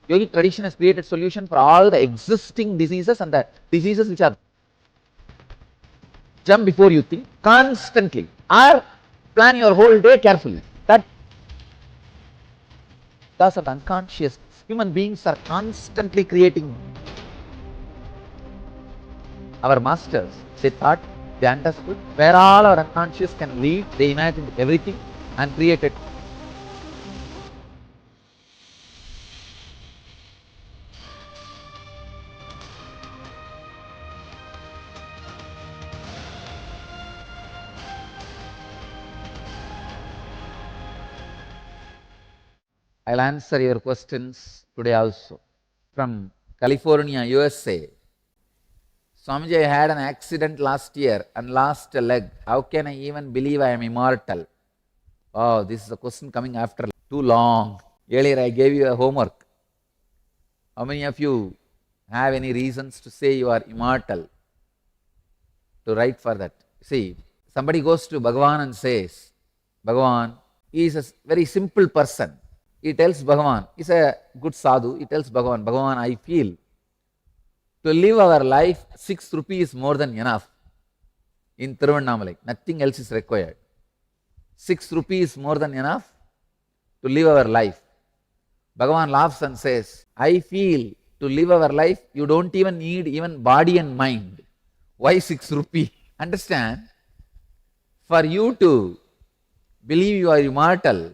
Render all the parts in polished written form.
Yogic tradition has created solution for all the existing diseases and the diseases which are jump before you think constantly, or plan your whole day carefully. That because of the unconscious, human beings are constantly creating. Our masters, they thought, they understood where all our unconscious can lead. They imagined everything and created. I'll answer your questions today also. From California, USA. Swamiji, I had an accident last year and lost a leg. How can I even believe I am immortal? Oh, this is a question coming after too long. Earlier I gave you a homework. How many of you have any reasons to say you are immortal? To write for that. See, somebody goes to Bhagavan and says, Bhagavan, he is a very simple person. He tells Bhagavan, he's a good sadhu, he tells Bhagavan, Bhagavan, I feel to live our life, 6 rupees is more than enough. In Thiruvannamalai, nothing else is required. 6 rupees is more than enough to live our life. Bhagavan laughs and says, I feel to live our life, you don't even need even body and mind. Why 6 rupees? Understand? For you to believe you are immortal,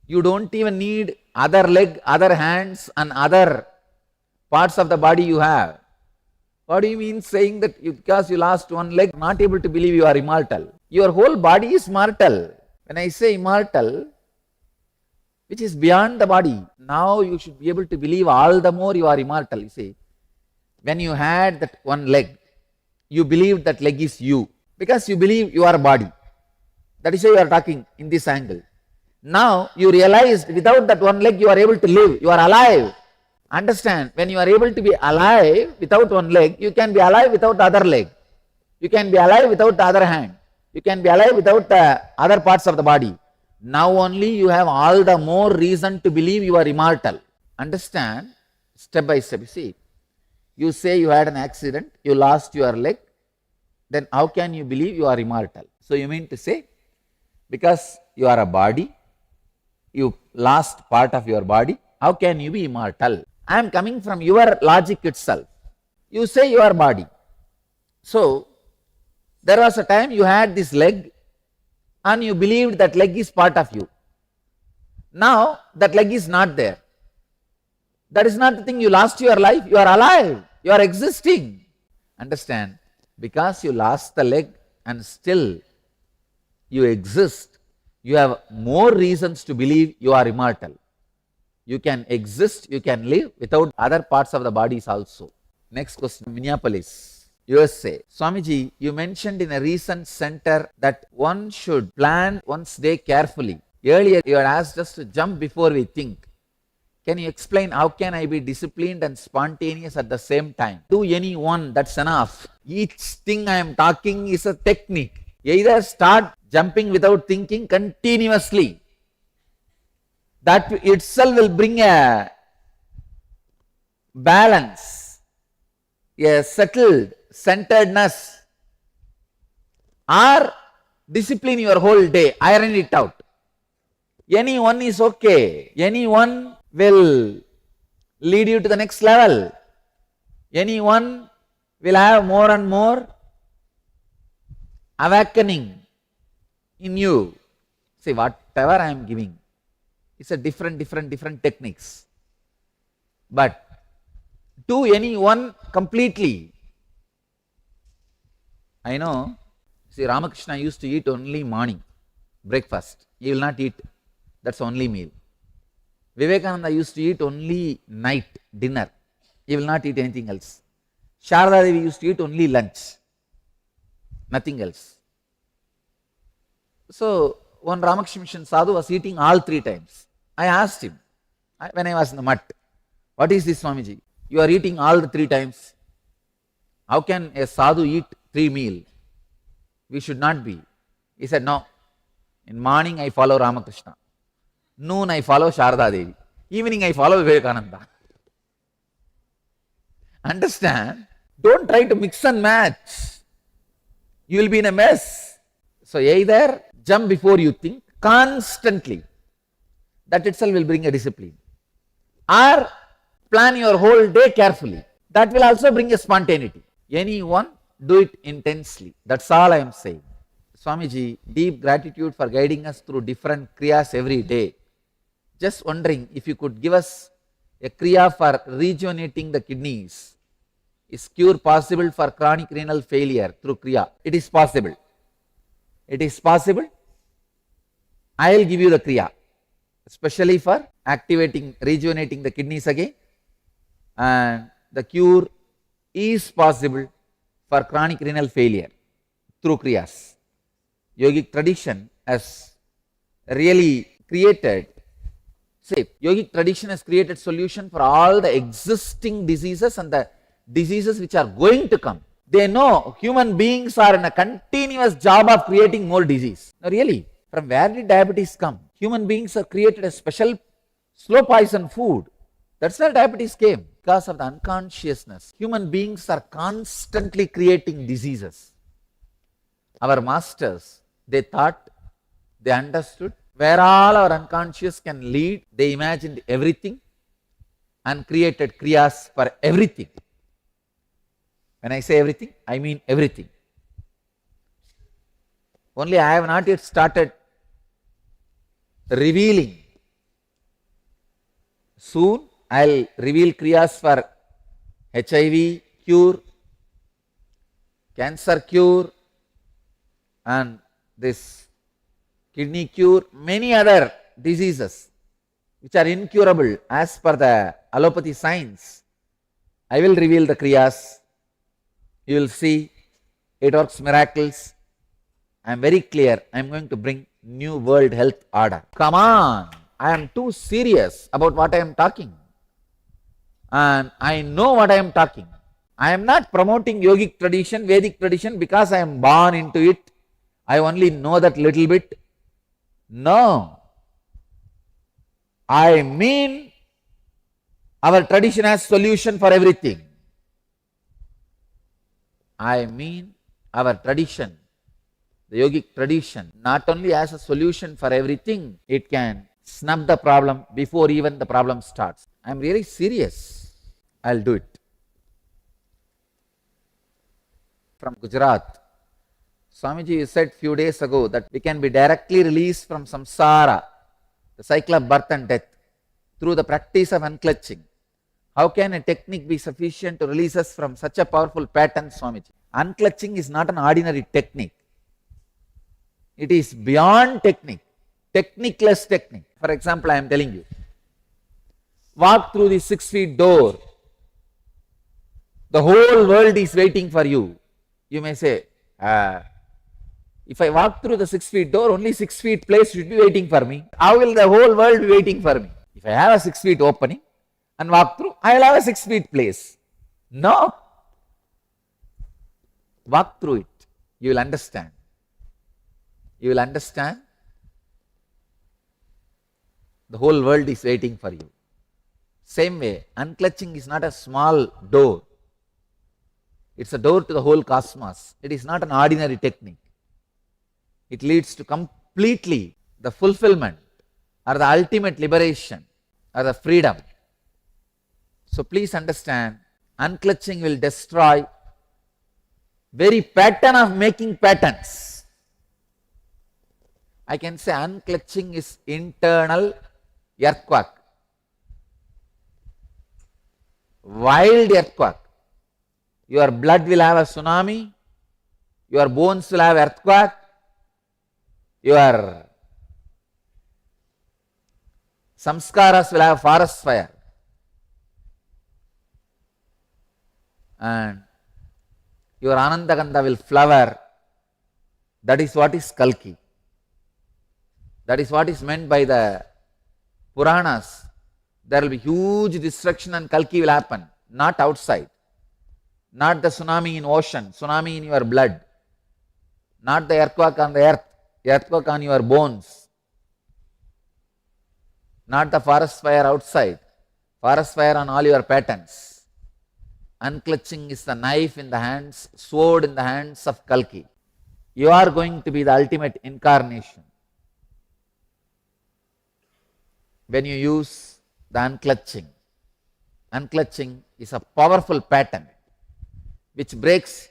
you don't even need other leg, other hands and other parts of the body you have. What do you mean saying that because you lost one leg, not able to believe you are immortal? Your whole body is mortal. When I say immortal, which is beyond the body, now you should be able to believe all the more you are immortal. You see, when you had that one leg, you believed that leg is you, because you believe you are a body. That is why you are talking in this angle. Now you realized without that one leg you are able to live, you are alive. Understand, when you are able to be alive without one leg, you can be alive without the other leg. You can be alive without the other hand. You can be alive without the other parts of the body. Now only you have all the more reason to believe you are immortal. Understand, step by step. You see, you say you had an accident, you lost your leg, then how can you believe you are immortal? So you mean to say, because you are a body, you lost part of your body, how can you be immortal? I am coming from your logic itself. You say you are body. So, there was a time you had this leg and you believed that leg is part of you. Now, that leg is not there. That is not the thing. You lost your life, you are alive, you are existing. Understand? Because you lost the leg and still you exist, you have more reasons to believe you are immortal. You can exist, you can live without other parts of the bodies also. Next question, Minneapolis, USA. Swamiji, you mentioned in a recent center that one should plan one's day carefully. Earlier you had asked us to jump before we think. Can you explain how can I be disciplined and spontaneous at the same time? Do any one, that's enough. Each thing I am talking is a technique. Either start jumping without thinking continuously. That itself will bring a balance, a settled centeredness, or discipline your whole day, iron it out. Any one is okay. Any one will lead you to the next level. Any one will have more and more awakening in you. See, whatever I am giving, it's a different techniques. But do any one completely. I know, see, Ramakrishna used to eat only morning, breakfast. He will not eat, that's only meal. Vivekananda used to eat only night, dinner. He will not eat anything else. Sharada Devi used to eat only lunch, nothing else. So, one Ramakrishna Mission sadhu was eating all 3 times. I asked him, when I was in the mutt, what is this, Swamiji? You are eating all the 3 times. How can a sadhu eat 3 meals? We should not be. He said, no. In morning I follow Ramakrishna. Noon I follow Sharada Devi. Evening I follow Vivekananda. Understand? Don't try to mix and match. You will be in a mess. So either jump before you think constantly. That itself will bring a discipline. Or plan your whole day carefully. That will also bring a spontaneity. Anyone, do it intensely. That's all I am saying. Swamiji, deep gratitude for guiding us through different kriyas every day. Just wondering if you could give us a kriya for rejuvenating the kidneys. Is cure possible for chronic renal failure through kriya? It is possible. It is possible. I will give you the kriya, especially for activating, rejuvenating the kidneys again. And the cure is possible for chronic renal failure through kriyas. Yogic tradition has really created, yogic tradition has created solution for all the existing diseases and the diseases which are going to come. They know human beings are in a continuous job of creating more disease. Now really, from where did diabetes come? Human beings have created a special slow poison food. That's where diabetes came. Because of the unconsciousness, human beings are constantly creating diseases. Our masters, they thought, they understood where all our unconscious can lead. They imagined everything and created kriyas for everything. When I say everything, I mean everything. Only I have not yet started revealing. Soon I will reveal kriyas for HIV cure, cancer cure, and this kidney cure, many other diseases which are incurable as per the allopathy science. I will reveal the kriyas. You will see it works miracles. I am very clear. I am going to bring new world health order. Come on, I am too serious about what I am talking. And I know what I am talking. I am not promoting yogic tradition, Vedic tradition because I am born into it. I only know that little bit. No. I mean our tradition has solution for everything. I mean our tradition, the yogic tradition, not only has a solution for everything, it can snub the problem before even the problem starts. I am really serious. I will do it. From Gujarat, Swamiji, you said few days ago that we can be directly released from samsara, the cycle of birth and death, through the practice of unclutching. How can a technique be sufficient to release us from such a powerful pattern, Swamiji? Unclutching is not an ordinary technique. It is beyond technique, techniqueless technique. For example, I am telling you, walk through the 6 feet door. The whole world is waiting for you. You may say, if I walk through the 6 feet door, only 6 feet place should be waiting for me. How will the whole world be waiting for me? If I have a 6 feet opening and walk through, I will have a 6 feet place. No. Walk through it. You will understand. You will understand. The whole world is waiting for you. Same way, unclutching is not a small door. It's a door to the whole cosmos. It is not an ordinary technique. It leads to completely the fulfillment or the ultimate liberation or the freedom. So please understand, unclutching will destroy very pattern of making patterns. I can say unclutching is internal earthquake, wild earthquake. Your blood will have a tsunami, your bones will have earthquake, your samskaras will have forest fire, and your Anandagandha will flower. That is what is Kalki. That is what is meant by the Puranas. There will be huge destruction and Kalki will happen, not outside. Not the tsunami in ocean, tsunami in your blood. Not the earthquake on the earth, earthquake on your bones. Not the forest fire outside, forest fire on all your patterns. Unclutching is the knife in the hands, sword in the hands of Kalki. You are going to be the ultimate incarnation when you use the unclutching. Unclutching is a powerful pattern which breaks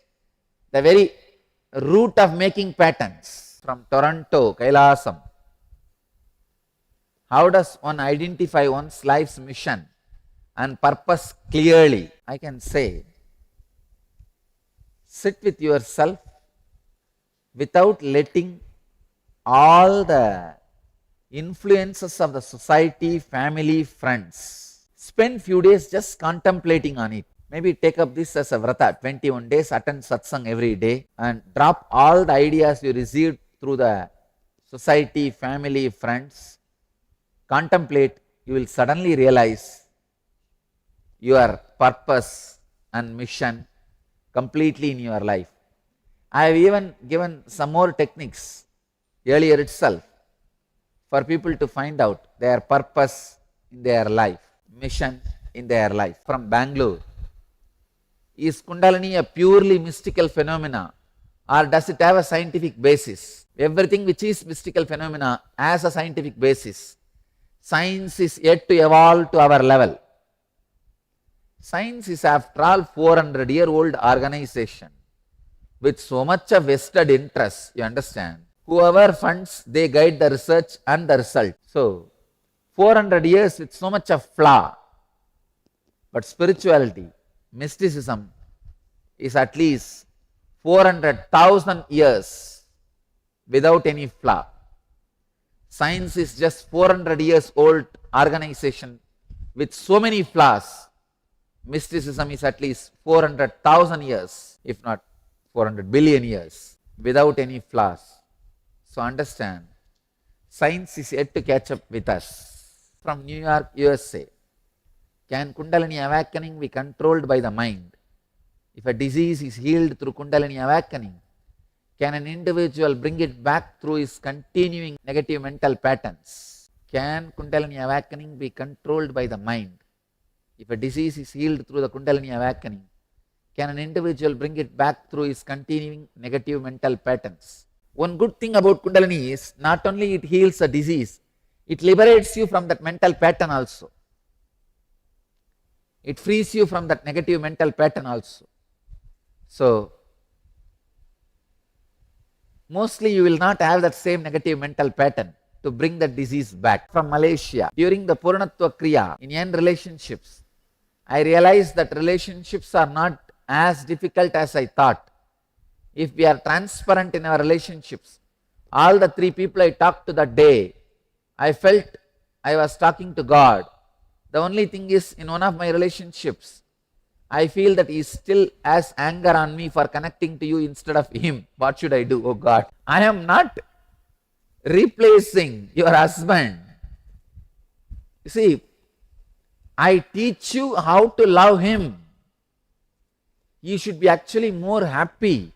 the very root of making patterns. From Toronto, Kailasam, how does one identify one's life's mission and purpose clearly? I can say, sit with yourself without letting all the influences of the society, family, friends. Spend few days just contemplating on it. Maybe take up this as a vrata, 21 days, attend satsang every day and drop all the ideas you received through the society, family, friends. Contemplate, you will suddenly realize your purpose and mission completely in your life. I have even given some more techniques earlier itself for people to find out their purpose in their life, mission in their life. From Bangalore, is Kundalini a purely mystical phenomena or does it have a scientific basis? Everything which is mystical phenomena has a scientific basis. Science is yet to evolve to our level. Science is after all 400-year-old organization with so much of vested interest, you understand. Whoever funds, they guide the research and the result. So, 400 years with so much of flaw. But spirituality, mysticism is at least 400,000 years without any flaw. Science is just 400 years old organization with so many flaws. Mysticism is at least 400,000 years, if not 400 billion years, without any flaws. So understand, science is yet to catch up with us. From New York, USA, can Kundalini awakening be controlled by the mind? If a disease is healed through Kundalini awakening, can an individual bring it back through his continuing negative mental patterns? Can Kundalini awakening be controlled by the mind? If a disease is healed through the Kundalini awakening, can an individual bring it back through his continuing negative mental patterns? One good thing about Kundalini is not only it heals a disease, it liberates you from that mental pattern also. It frees you from that negative mental pattern also. So, mostly you will not have that same negative mental pattern to bring that disease back. From Malaysia, during the Purnatva Kriya in end relationships, I realized that relationships are not as difficult as I thought. If we are transparent in our relationships, all the three people I talked to that day, I felt I was talking to God. The only thing is, in one of my relationships, I feel that he still has anger on me for connecting to you instead of him. What should I do? Oh God, I am not replacing your husband. You see, I teach you how to love him. You should be actually more happy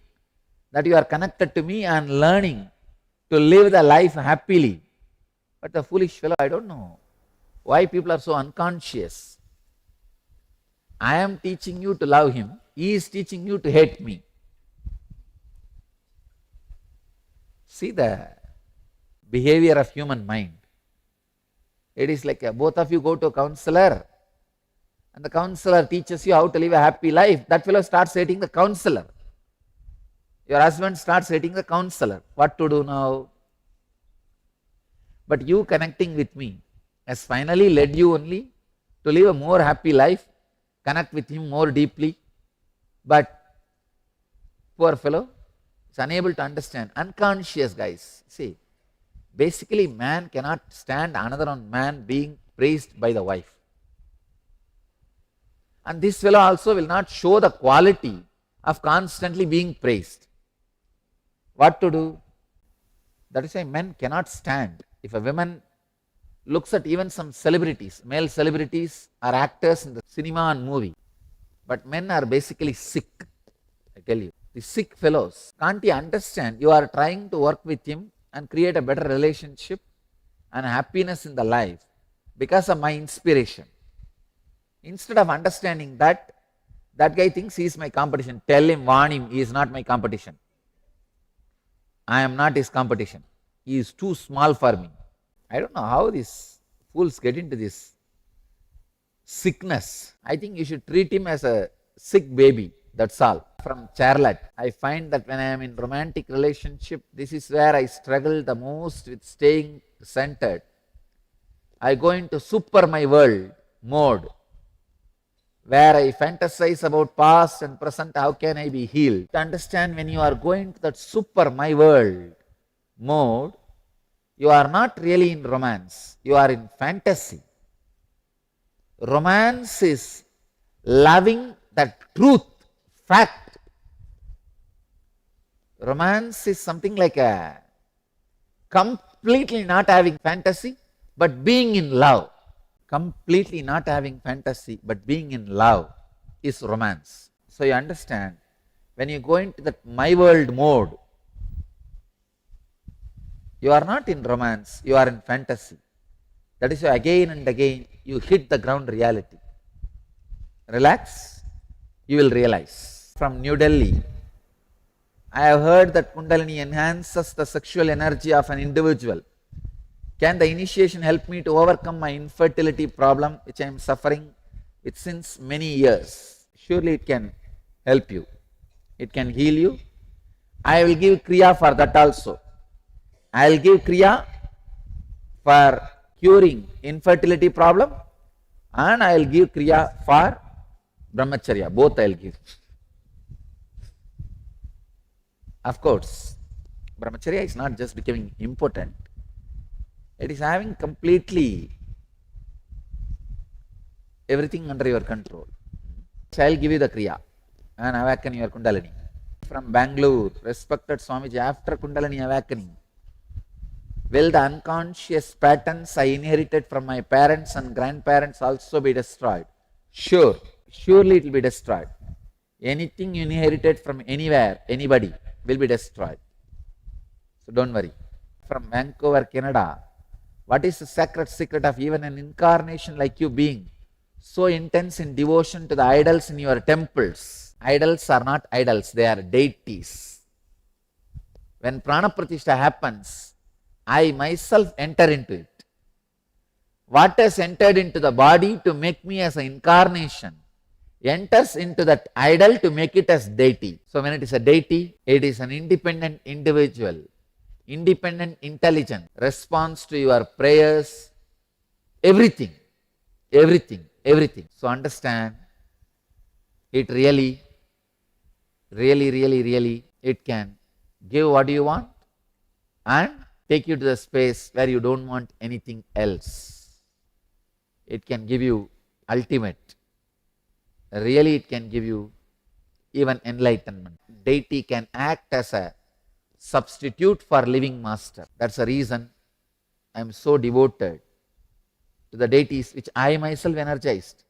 that you are connected to me and learning to live the life happily. But the foolish fellow, I don't know why people are so unconscious. I am teaching you to love him. He is teaching you to hate me. See the behavior of human mind. It is like both of you go to a counselor and the counselor teaches you how to live a happy life. That fellow starts hating the counselor. Your husband starts hating the counselor. What to do now? But you connecting with me has finally led you only to live a more happy life, connect with him more deeply. But poor fellow is unable to understand. Unconscious, guys. See, basically man cannot stand another man being praised by the wife. And this fellow also will not show the quality of constantly being praised. What to do? That is why men cannot stand. If a woman looks at even some celebrities, male celebrities are actors in the cinema and movie. But men are basically sick, I tell you. The sick fellows. Can't you understand? You are trying to work with him and create a better relationship and happiness in the life because of my inspiration. Instead of understanding that That guy thinks he is my competition. Tell him, warn him, he is not my competition. I am not his competition. He is too small for me. I don't know how these fools get into this sickness. I think you should treat him as a sick baby. That's all. From Charlotte, I find that when I am in romantic relationship, this is where I struggle the most with staying centered. I go into super my world mode, where I fantasize about past and present, how can I be healed? To understand, when you are going to that super my world mode, you are not really in romance, you are in fantasy. Romance is loving that truth, fact. Romance is something like a completely not having fantasy, but being in love. Completely not having fantasy, but being in love is romance. So you understand, when you go into that my world mode, you are not in romance, you are in fantasy. That is why again and again you hit the ground reality. Relax, you will realize. From New Delhi, I have heard that Kundalini enhances the sexual energy of an individual. Can the initiation help me to overcome my infertility problem, which I am suffering with since many years? Surely it can help you. It can heal you. I will give Kriya for that also. I will give Kriya for curing infertility problem, and I will give Kriya for Brahmacharya. Both I will give. Of course, Brahmacharya is not just becoming impotent. It is having completely everything under your control. So I will give you the Kriya and awaken your Kundalini. From Bangalore, respected Swamiji, after Kundalini awakening, will the unconscious patterns I inherited from my parents and grandparents also be destroyed? Sure, surely it will be destroyed. Anything you inherited from anywhere, anybody, will be destroyed. So don't worry. From Vancouver, Canada, what is the sacred secret of even an incarnation like you being so intense in devotion to the idols in your temples? Idols are not idols, they are deities. When Prana Pratishtha happens, I myself enter into it. What has entered into the body to make me as an incarnation enters into that idol to make it as deity. So when it is a deity, it is an independent individual, independent intelligent response to your prayers, everything. So understand, it really, it can give what you want and take you to the space where you don't want anything else. It can give you ultimate. Really, it can give you even enlightenment. Deity can act as a substitute for living master. That's the reason I am so devoted to the deities which I myself energized.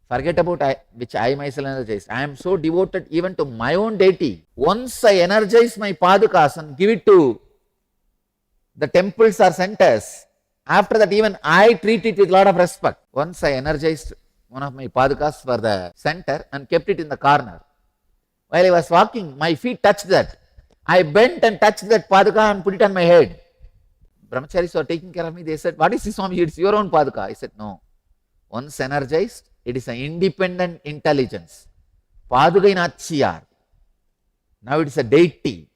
Forget about which I myself energized. I am so devoted even to my own deity. Once I energize my padukas and give it to the temples or centers, after that even I treat it with a lot of respect. Once I energized one of my padukas for the center and kept it in the corner. While I was walking, my feet touched that. I bent and touched that paduka and put it on my head. Brahmacharis were taking care of me. They said, what is this, Swami? It's your own paduka. I said, no. Once energized, it is an independent intelligence. Paduka in Achiyar. Now it is a deity.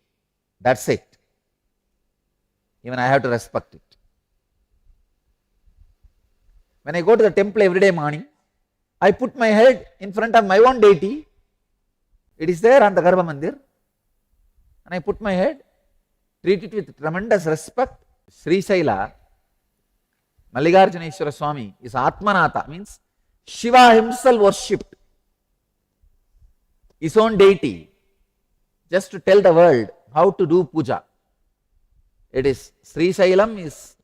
That's it. Even I have to respect it. When I go to the temple every day morning, I put my head in front of my own deity. It is there on the Garbha Mandir. And I put my head, treat it with tremendous respect. Sri Saila, Mallikarjuneshwara Swami is Atmanatha, means Shiva himself worshipped his own deity just to tell the world how to do puja. It is Sri Sailam is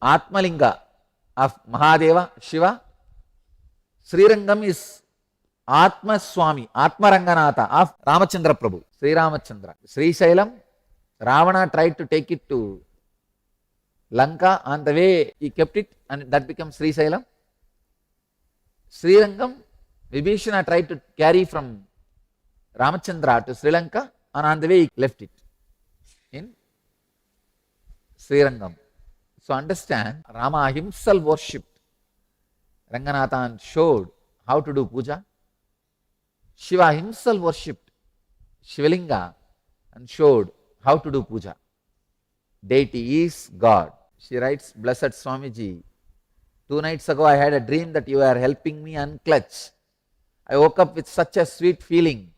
Atmalinga of Mahadeva, Shiva. Srirangam is Atma Swami, Atma Ranganatha of Ramachandra Prabhu, Sri Ramachandra. Sri Sailam, Ravana tried to take it to Lanka. On the way he kept it and that becomes Sri Sailam. Srirangam, Vibhishana tried to carry from Ramachandra to Sri Lanka, and on the way he left it in Srirangam. So understand, Rama himself worshipped. Ranganathan showed how to do puja. Shiva himself worshipped Shivalinga and showed how to do puja. Deity is God. She writes, Blessed Swamiji, 2 nights ago I had a dream that you are helping me unclutch. I woke up with such a sweet feeling.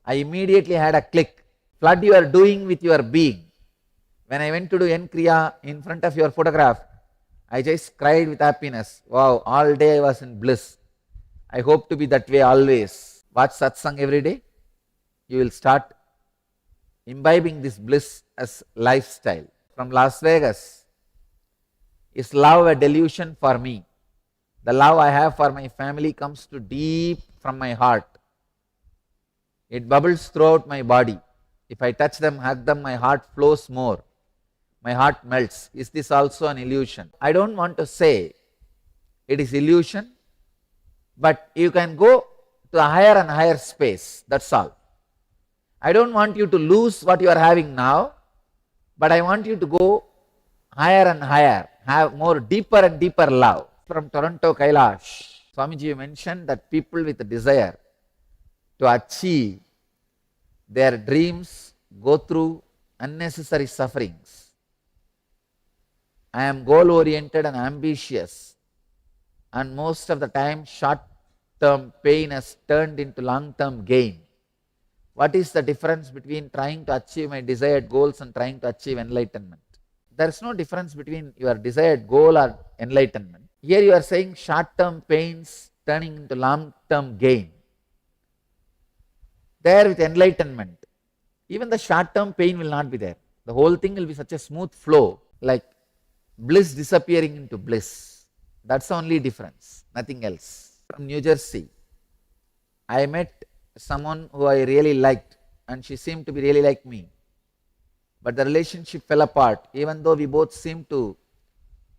I immediately had a click. Flood you are doing with your being. When I went to do N-Kriya in front of your photograph, I just cried with happiness. Wow, all day I was in bliss. I hope to be that way always. Watch satsang every day. You will start imbibing this bliss as lifestyle. From Las Vegas, is love a delusion for me? The love I have for my family comes to deep from my heart. It bubbles throughout my body. If I touch them, hug them, my heart flows more. My heart melts. Is this also an illusion? I don't want to say it is illusion, but you can go to a higher and higher space. That's all. I don't want you to lose what you are having now, but I want you to go higher and higher, have more deeper and deeper love. From Toronto, Kailash, Swamiji mentioned that people with a desire to achieve their dreams go through unnecessary sufferings. I am goal-oriented and ambitious, and most of the time short-term pain has turned into long-term gain. What is the difference between trying to achieve my desired goals and trying to achieve enlightenment? There is no difference between your desired goal or enlightenment. Here you are saying short-term pains turning into long-term gain. There with enlightenment, even the short-term pain will not be there. The whole thing will be such a smooth flow, like bliss disappearing into bliss. That's the only difference, nothing else. From New Jersey, I met someone who I really liked, and she seemed to be really like me. But the relationship fell apart, even though we both seemed to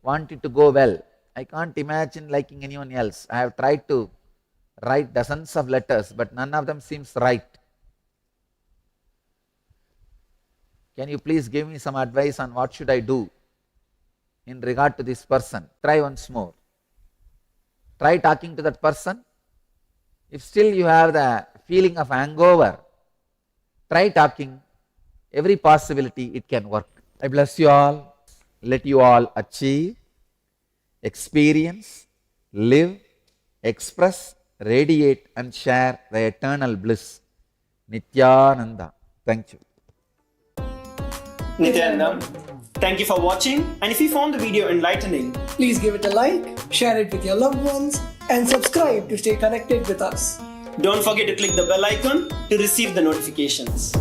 want it to go well. I can't imagine liking anyone else. I have tried to write dozens of letters, but none of them seems right. Can you please give me some advice on what should I do in regard to this person? Try once more. Try talking to that person. If still you have the feeling of hangover, try talking. Every possibility it can work. I bless you all. Let you all achieve, experience, live, express, radiate and share the eternal bliss. Nithyananda. Thank you. Nithyananda, thank you for watching, and if you found the video enlightening, please give it a like, share it with your loved ones, and subscribe to stay connected with us. Don't forget to click the bell icon to receive the notifications.